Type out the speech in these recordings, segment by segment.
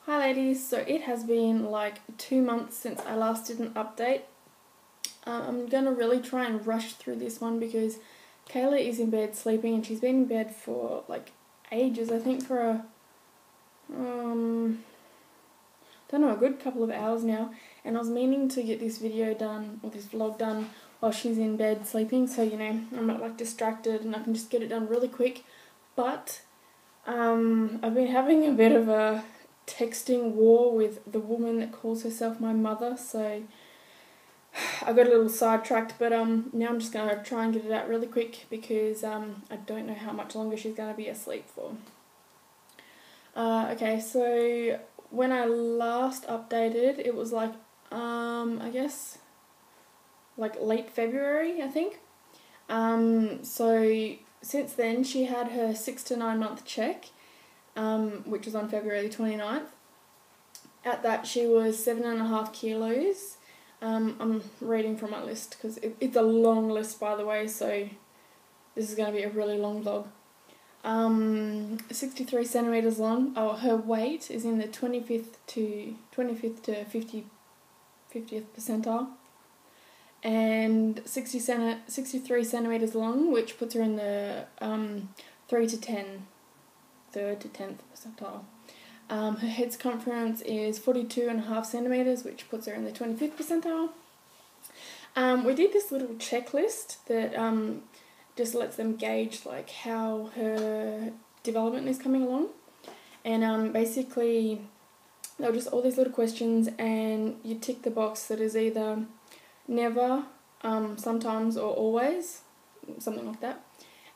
Hi ladies, so it has been like 2 months since I last did an update. I'm gonna really try and rush through this one because Kayla is in bed sleeping and she's been in bed for like ages. I think for a a good couple of hours now, and I was meaning to get this video done or this vlog done while she's in bed sleeping, so I'm not like distracted and I can just get it done really quick. But I've been having a bit of a texting war with the woman that calls herself my mother, so I got a little sidetracked, but now I'm just going to try and get it out really quick because I don't know how much longer she's going to be asleep for. Okay, so when I last updated, it was like, I guess, like late February, I think. So since then, she had her 6 to 9 month check, which was on February the 29th. At that, she was 7.5 kilos. I'm reading from my list because it's a long list, by the way, so this is going to be a really long vlog. 63 centimeters long. Oh, her weight is in the 25th to 50th percentile. And 63 centimeters long, which puts her in the 3rd to 10th percentile. Her head circumference is 42.5 centimeters, which puts her in the 25th percentile. We did this little checklist that just lets them gauge like how her development is coming along, and basically there were just all these little questions, and you tick the box that is either never, sometimes, or always, something like that.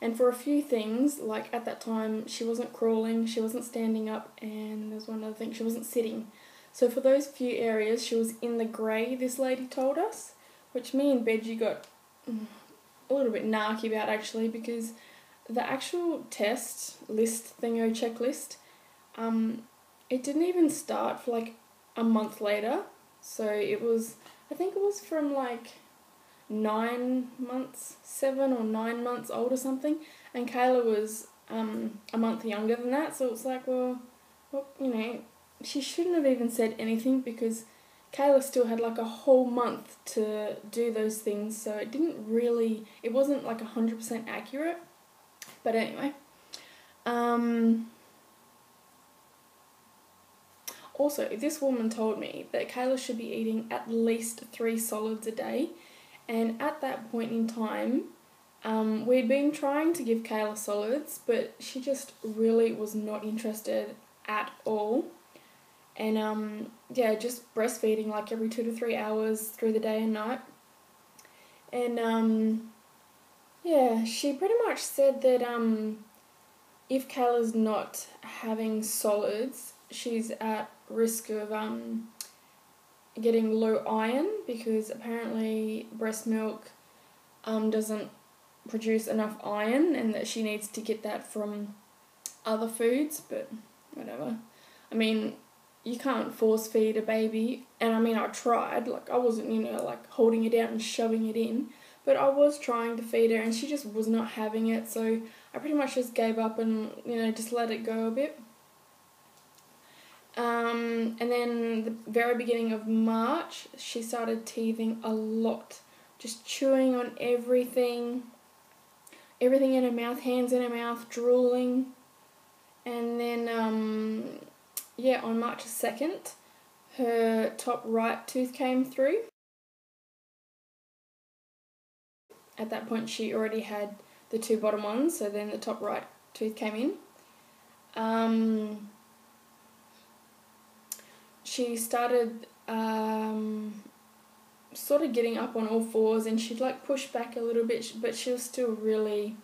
And for a few things, like at that time, she wasn't crawling, she wasn't standing up, and there's one other thing, she wasn't sitting. So for those few areas, she was in the grey, this lady told us, which me and Benji got a little bit narky about actually, because the actual test list thingo checklist, it didn't even start for like a month later. So it was, I think it was from like 9 months, 7 or 9 months old or something, and Kayla was a month younger than that, so it's like, well, she shouldn't have even said anything because Kayla still had like a whole month to do those things, so it wasn't like 100% accurate, but anyway. Also, this woman told me that Kayla should be eating at least 3 solids a day. And at that point in time, we'd been trying to give Kayla solids, but she just really was not interested at all. And just breastfeeding like every 2 to 3 hours through the day and night. And she pretty much said that if Kayla's not having solids, she's at risk of getting low iron, because apparently breast milk doesn't produce enough iron, and that she needs to get that from other foods, but whatever. I mean, you can't force feed a baby, and I mean, I tried, like I wasn't, like holding it out and shoving it in, but I was trying to feed her and she just was not having it, so I pretty much just gave up and, just let it go a bit. And then the very beginning of March, she started teething a lot, just chewing on everything in her mouth, hands in her mouth, drooling. And then, on March 2nd, her top right tooth came through. At that point, she already had the 2 bottom ones, so then the top right tooth came in. She started sort of getting up on all fours, and she'd like push back a little bit, but she was still really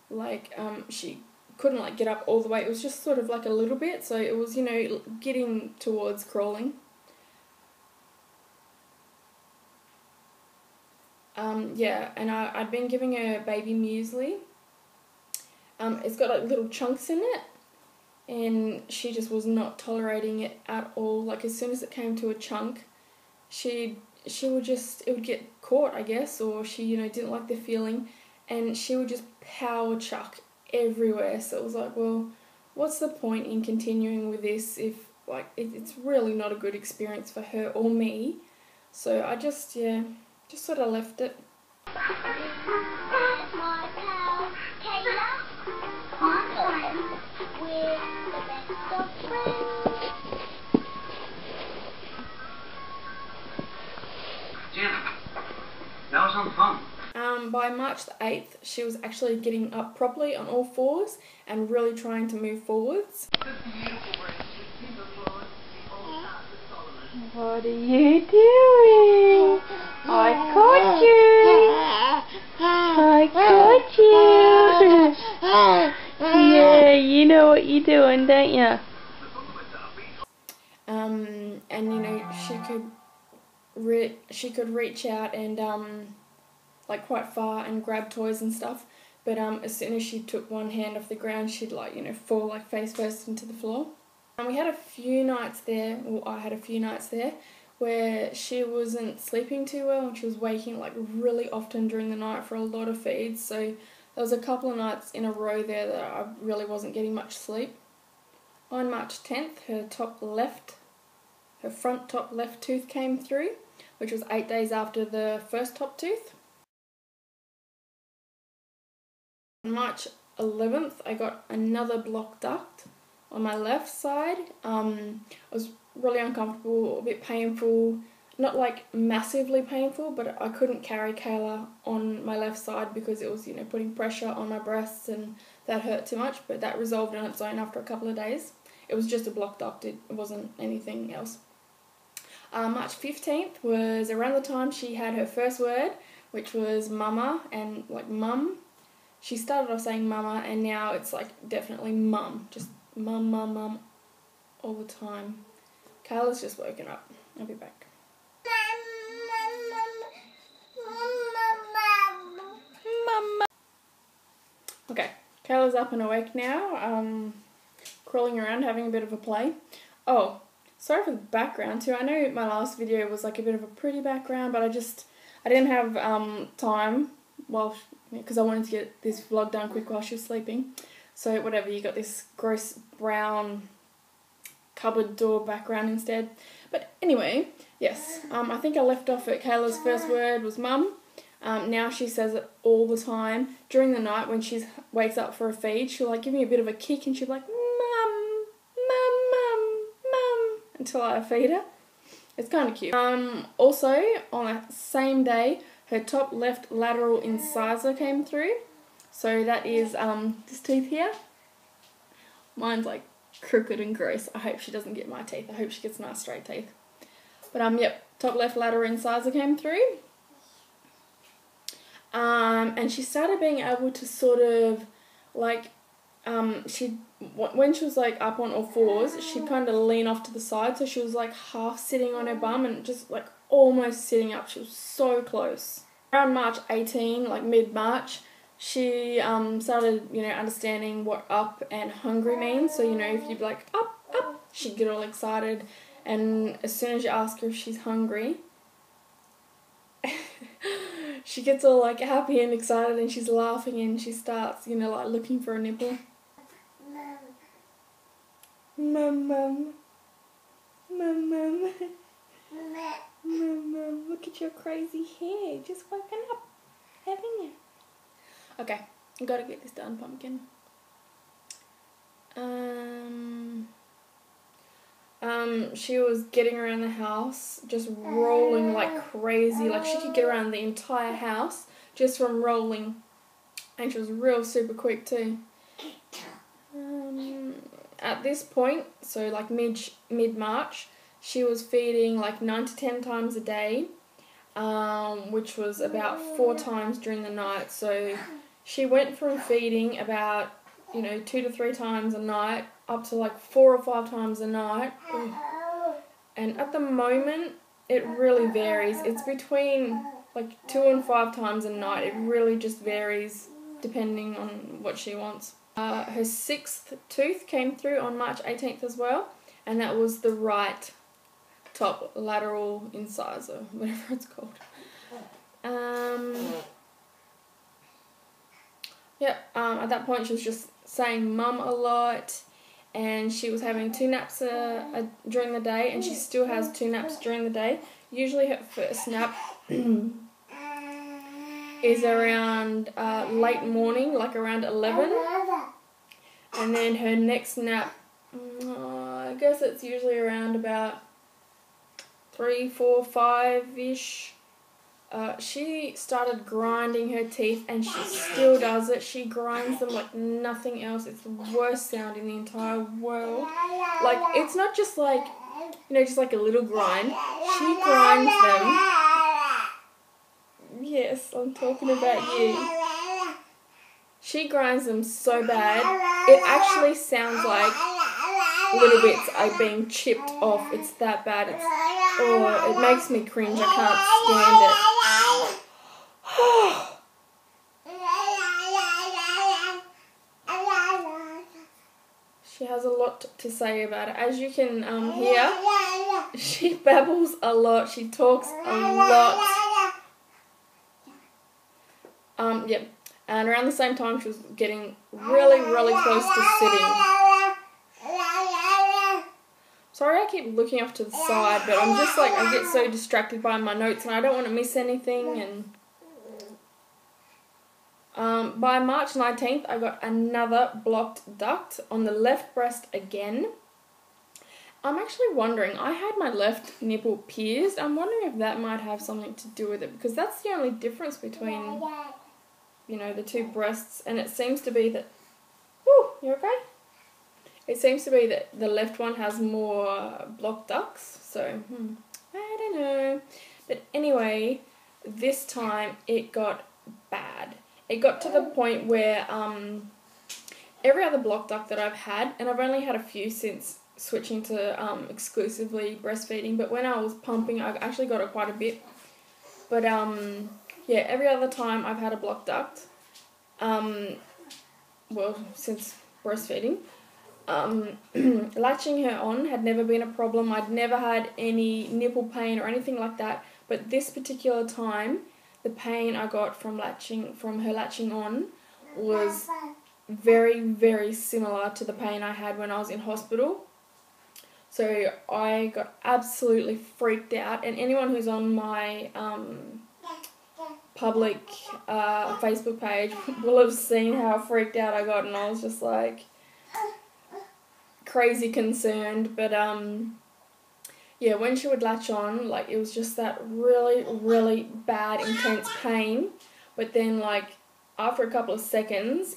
like she couldn't like get up all the way. It was just sort of like a little bit, so it was getting towards crawling. And I'd been giving her baby muesli. It's got like little chunks in it, and she just was not tolerating it at all. Like as soon as it came to a chunk, it would get caught, I guess, or she, didn't like the feeling, and she would just power chuck everywhere. So it was like, well, what's the point in continuing with this if like, it's really not a good experience for her or me. So I just sort of left it. That's my pal, Kayla. Partum. We're the best of friends. Jim, that was on fun. By March the 8th, she was actually getting up properly on all fours and really trying to move forwards. What are you doing? I caught you! I caught you! Yeah, you know what you're doing, don't you? And you know, she could reach out and like quite far and grab toys and stuff, but as soon as she took one hand off the ground, she'd like, you know, fall like face first into the floor. And we had a few nights there, or I had a few nights there, where she wasn't sleeping too well and she was waking like really often during the night for a lot of feeds. So there was a couple of nights in a row there that I really wasn't getting much sleep. On March 10th, her front top left tooth came through, which was 8 days after the first top tooth. On March 11th, I got another blocked duct on my left side. It was really uncomfortable, a bit painful, not like massively painful, but I couldn't carry Kayla on my left side because it was, you know, putting pressure on my breasts and that hurt too much, but that resolved on its own after a couple of days. It was just a blocked duct, it wasn't anything else. March 15th was around the time she had her first word, which was mama and like mum. She started off saying mama and now it's like definitely mum, just mum, mum, mum all the time. Kayla's just woken up. I'll be back. Mama. Okay, Kayla's up and awake now, crawling around, having a bit of a play. Oh, sorry for the background too. I know my last video was like a bit of a pretty background, but I didn't have time because I wanted to get this vlog done quick while she was sleeping. So whatever, you got this gross brown cupboard door background instead. But anyway, yes, I think I left off at Kayla's first word was mum. Now she says it all the time. During the night when she wakes up for a feed, she'll like give me a bit of a kick and she'll be like, mum, mum, mum, mum, until I feed her. It's kind of cute. Also, on that same day, her top left lateral incisor came through. So that is this tooth here. Mine's like crooked and gross. I hope she doesn't get my teeth. I hope she gets nice straight teeth. But yep, top left lateral incisor came through. And she started being able to sort of like, when she was like up on all fours, she'd kind of lean off to the side, so she was like half sitting on her bum and just like almost sitting up. She was so close. Around March 18, like mid-March, she started, you know, understanding what up and hungry means. So, you know, if you'd be like, up, up, she'd get all excited. And as soon as you ask her if she's hungry, she gets all like happy and excited and she's laughing and she starts, you know, like looking for a nipple. Mum, mum. Mum, mum. Mum, mum. Look at your crazy hair. Just woken up, haven't you? Okay, I've got to get this done, Pumpkin. She was getting around the house, just rolling like crazy. Like she could get around the entire house just from rolling. And she was real super quick too. At this point, so like mid-March, she was feeding like 9 to 10 times a day, which was about 4 times during the night. So she went from feeding about, you know, 2 to 3 times a night up to like 4 or 5 times a night. And at the moment, it really varies. It's between like 2 and 5 times a night. It really just varies depending on what she wants. Her 6th tooth came through on March 18th as well, and that was the right top lateral incisor, whatever it's called. At that point she was just saying mum a lot, and she was having 2 naps during the day, and she still has 2 naps during the day. Usually her first nap is around late morning, like around 11, and then her next nap, I guess it's usually around about 3, 4, 5-ish. She started grinding her teeth, and she still does it. She grinds them like nothing else. It's the worst sound in the entire world. Like, it's not just like, just like a little grind. She grinds them. Yes, I'm talking about you. She grinds them so bad, it actually sounds like little bits are being chipped off. It's that bad. It makes me cringe. I can't stand it. She has a lot to say about it. As you can hear, she babbles a lot. She talks a lot. Yeah. And around the same time, she was getting really, really close to sitting. Sorry, I keep looking off to the side, but I'm just like, I get so distracted by my notes, and I don't want to miss anything. And by March 19th, I got another blocked duct on the left breast again. I'm actually wondering, I had my left nipple pierced. I'm wondering if that might have something to do with it, because that's the only difference between, the 2 breasts, and it seems to be that, you okay? It seems to be that the left one has more blocked ducts, so, I don't know. But anyway, this time it got bad. It got to the point where every other blocked duct that I've had, and I've only had a few since switching to exclusively breastfeeding, but when I was pumping, I actually got it quite a bit. But yeah, every other time I've had a blocked duct, since breastfeeding, latching her on had never been a problem. I'd never had any nipple pain or anything like that, but this particular time, the pain I got from her latching on was very, very similar to the pain I had when I was in hospital. So I got absolutely freaked out, and anyone who's on my public Facebook page will have seen how freaked out I got, and I was just like crazy concerned. But yeah, when she would latch on, like, it was just that really, really bad, intense pain, but then like after a couple of seconds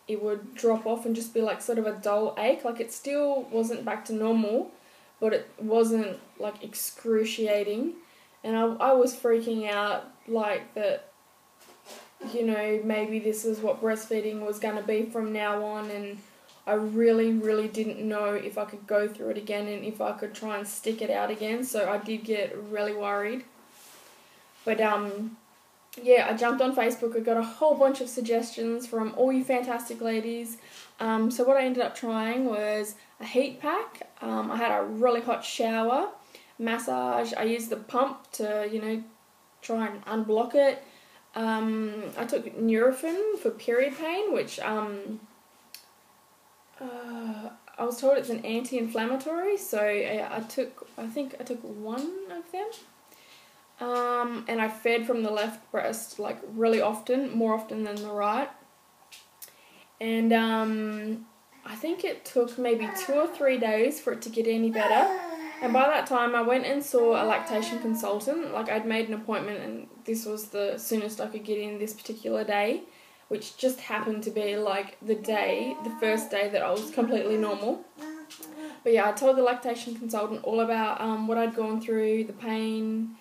it would drop off and just be like sort of a dull ache. Like, it still wasn't back to normal, but it wasn't like excruciating. And I was freaking out, like, that, maybe this is what breastfeeding was going to be from now on, and I really, really didn't know if I could go through it again and if I could try and stick it out again, so I did get really worried. But yeah, I jumped on Facebook. I got a whole bunch of suggestions from all you fantastic ladies. So what I ended up trying was a heat pack. I had a really hot shower, massage. I used the pump to, try and unblock it. I took Nurofen for period pain, which I was told it's an anti-inflammatory, so I think I took 1 of them. And I fed from the left breast, like, really often, more often than the right. And I think it took maybe 2 or 3 days for it to get any better. And by that time, I went and saw a lactation consultant. Like, I'd made an appointment, and this was the soonest I could get in this particular day, which just happened to be, like, the first day that I was completely normal. But yeah, I told the lactation consultant all about what I'd gone through, the pain,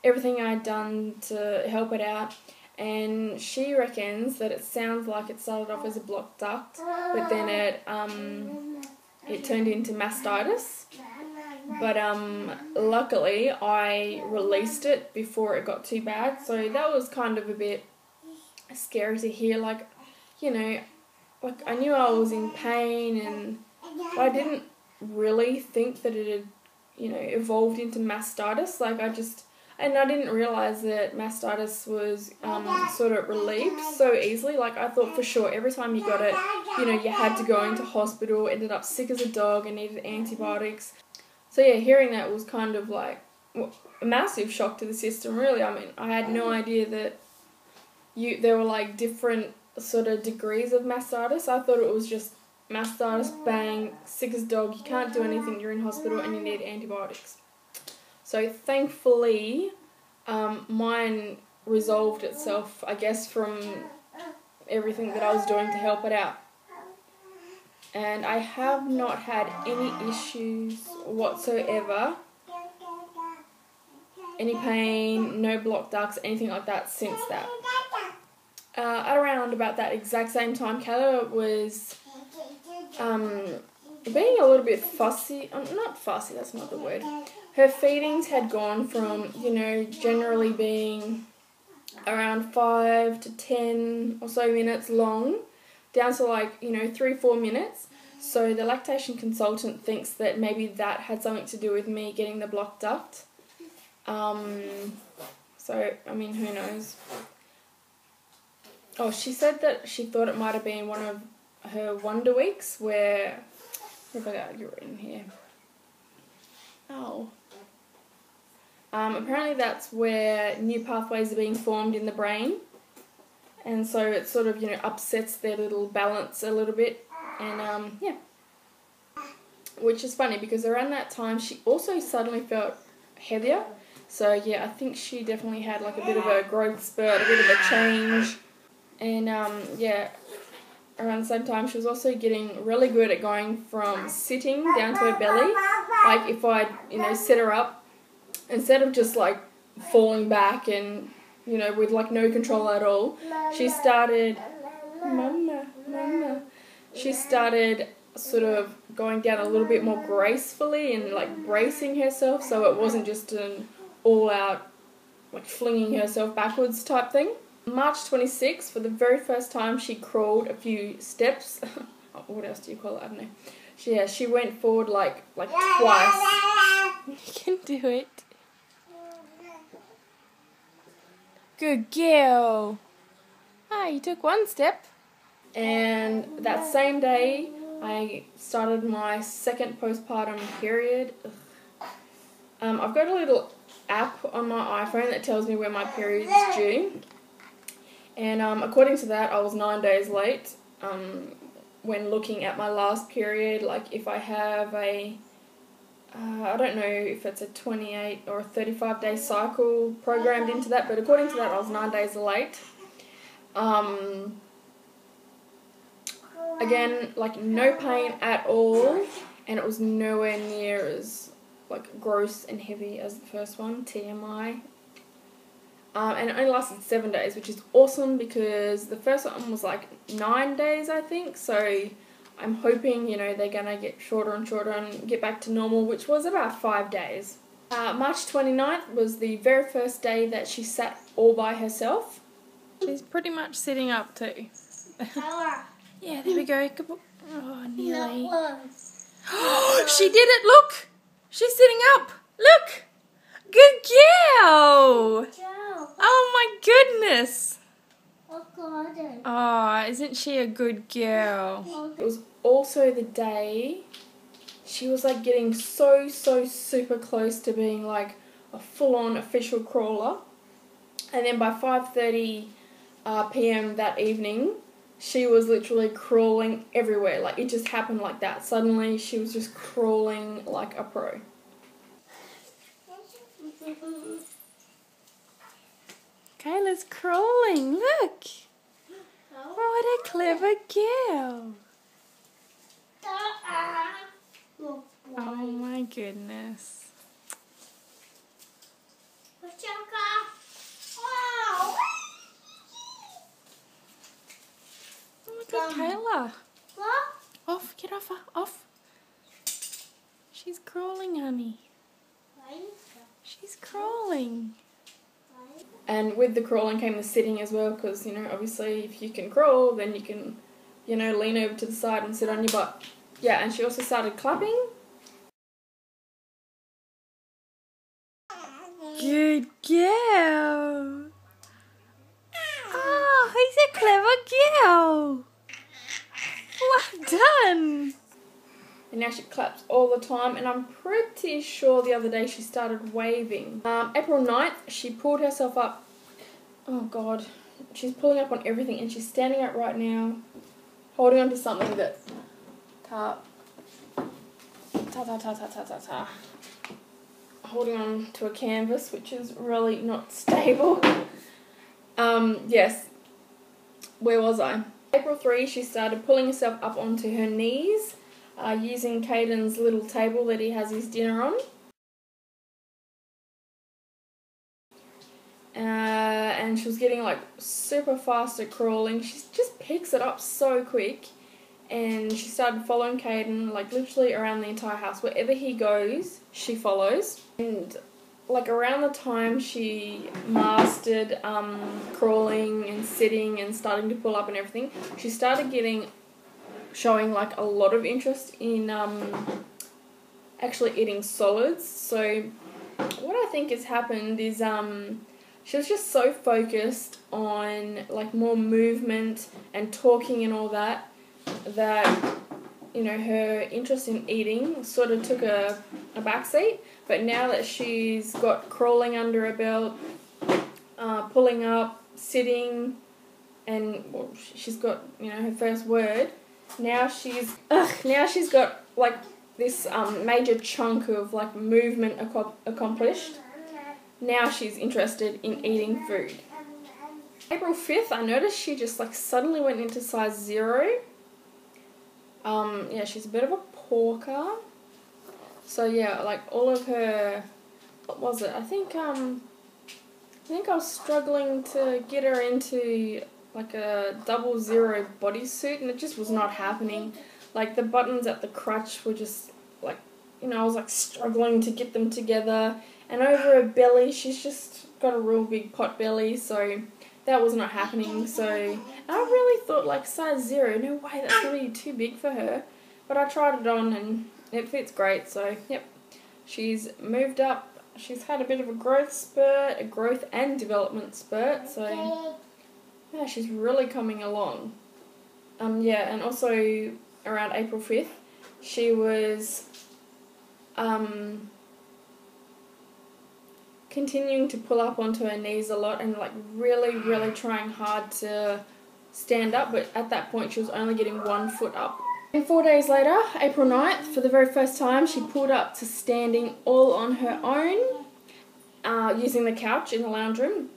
everything I'd done to help it out, and she reckons that it sounds like it started off as a blocked duct, but then it turned into mastitis. But luckily I released it before it got too bad, so that was kind of a bit scary to hear. Like, like, I knew I was in pain, but I didn't really think that it had, evolved into mastitis. Like, I didn't realise that mastitis was sort of relieved so easily. Like, I thought for sure every time you got it, you know, you had to go into hospital, ended up sick as a dog and needed antibiotics. So yeah, hearing that was kind of like a massive shock to the system, really. I mean, I had no idea that there were like different sort of degrees of mastitis. I thought it was just mastitis, bang, sick as a dog, you can't do anything, you're in hospital and you need antibiotics. So thankfully, mine resolved itself, I guess, from everything that I was doing to help it out. And I have not had any issues whatsoever, any pain, no blocked ducts, anything like that since that. At around about that exact same time, Kayla was being a little bit fussy. Not fussy, that's not the word. Her feedings had gone from, you know, generally being around 5 to 10 or so minutes long, down to like, you know, 3-4 minutes. So the lactation consultant thinks that maybe that had something to do with me getting the blocked duct. So, I mean, who knows? Oh, she said that she thought it might have been one of her wonder weeks where... What have I got? You're in here. Oh. Apparently that's where new pathways are being formed in the brain. And so it sort of, you know, upsets their little balance a little bit. And, yeah. Which is funny because around that time she also suddenly felt heavier. So, yeah, I think she definitely had like a bit of a growth spurt, a bit of a change. And, yeah, around the same time she was also getting really good at going from sitting down to her belly. Like if I'd, you know, set her up, instead of just like falling back and, you know, with like no control at all, she started, she started sort of going down a little bit more gracefully and like bracing herself, so it wasn't just an all out like flinging herself backwards type thing. March 26th, for the very first time, she crawled a few steps. What else do you call it? I don't know. She went forward like twice. You can do it. Good girl. Ah, you took one step. And that same day, I started my second postpartum period. I've got a little app on my iPhone that tells me when my period's due. And according to that, I was 9 days late when looking at my last period. Like if I have a, I don't know if it's a 28 or a 35-day cycle programmed into that, but according to that, I was 9 days late. Again, like no pain at all, and it was nowhere near as like gross and heavy as the first one, TMI. And it only lasted 7 days, which is awesome because the first one was like 9 days, I think. So I'm hoping, you know, they're going to get shorter and shorter and get back to normal, which was about 5 days. March 29th was the very first day that she sat all by herself. She's pretty much sitting up too. Yeah, there we go. Oh, nearly. She did it, look! She's sitting up. Look! Good girl! Oh my goodness! Oh, isn't she a good girl? It was also the day she was like getting so super close to being like a full-on official crawler. And then by 5:30 p.m. that evening, she was literally crawling everywhere. Like it just happened like that. Suddenly she was just crawling like a pro. Kayla's crawling, look! What a clever girl! Oh my goodness. Oh my god, Kayla! Off, get off her, off! She's crawling, honey. She's crawling. And with the crawling came the sitting as well, because, you know, obviously if you can crawl, then you can, you know, lean over to the side and sit on your butt. Yeah, and she also started clapping. Good girl. Oh, who's a clever girl? Well done. And now she claps all the time, and I'm pretty sure the other day she started waving. April 9th, she pulled herself up. Oh God, she's pulling up on everything, and she's standing up right now, holding on to something that holding on to a canvas, which is really not stable. Yes, where was I? April 3, she started pulling herself up onto her knees, using Caden's little table that he has his dinner on. And she was getting like super fast at crawling. She just picks it up so quick. And she started following Caden, like literally around the entire house. Wherever he goes, she follows. And like around the time she mastered crawling and sitting and starting to pull up and everything, she started showing like a lot of interest in actually eating solids. So what I think has happened is she was just so focused on like more movement and talking and all that, you know, her interest in eating sort of took a backseat. But now that she's got crawling under her belt, pulling up, sitting, and well, she's got, you know, her first word, now she's got like this major chunk of like movement accomplished. Now she's interested in eating food. April 5th, I noticed she just like suddenly went into size 0. Yeah, she's a bit of a porker. So yeah, like all of her, what was it? I think I was struggling to get her into like a 00 bodysuit, and it just was not happening. Like the buttons at the crotch were just like, you know, I was like struggling to get them together. And over her belly, she's just got a real big pot belly, so that was not happening. So I really thought like size 0, no way, that's really too big for her. But I tried it on and it fits great. So yep, she's moved up. She's had a bit of a growth and development spurt. So yeah, she's really coming along. Yeah, and also around April 5th, she was continuing to pull up onto her knees a lot and like really trying hard to stand up, but at that point she was only getting 1 foot up. And 4 days later, April 9th, for the very first time, she pulled up to standing all on her own, using the couch in the lounge room.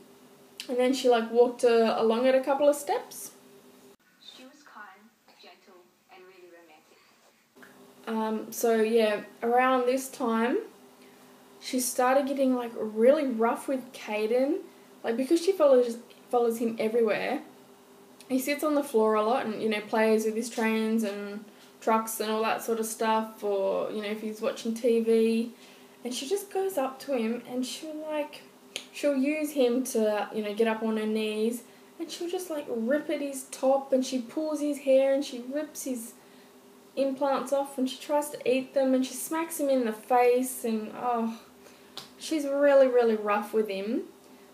And then she like walked along it a couple of steps. She was kind, gentle, and really romantic. So yeah, around this time, she started getting like really rough with Caden, like because she follows him everywhere. He sits on the floor a lot and, you know, plays with his trains and trucks and all that sort of stuff, or, you know, if he's watching TV, and she just goes up to him and she'll use him to, you know, get up on her knees, and she'll just like rip at his top, and she pulls his hair and she rips his implants off, and she tries to eat them, and she smacks him in the face, and oh, she's really rough with him.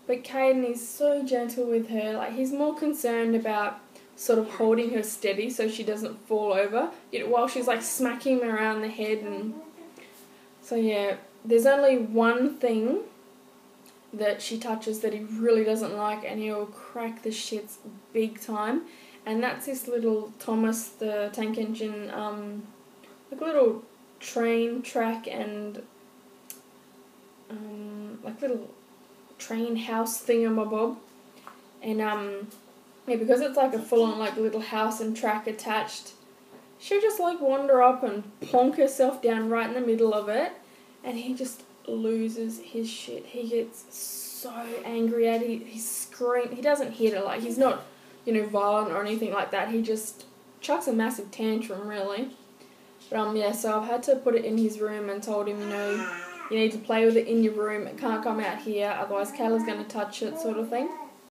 But Caden is so gentle with her. Like, he's more concerned about sort of holding her steady so she doesn't fall over, you know, while she's like smacking him around the head. And so yeah, there's only one thing that she touches that he really doesn't like, and he'll crack the shits big time, and that's this little Thomas the Tank Engine, like a little train track and like little train house thingamabob. And yeah, because it's like a full-on like little house and track attached, she'll just like wander up and plonk herself down right in the middle of it, and he just loses his shit. He gets so angry at it. He screams. He doesn't hit her, like he's not, you know, violent or anything like that. He just chucks a massive tantrum, really. But yeah, so I've had to put it in his room and told him, you know, you need to play with it in your room. It can't come out here, otherwise Kayla's going to touch it, sort of thing.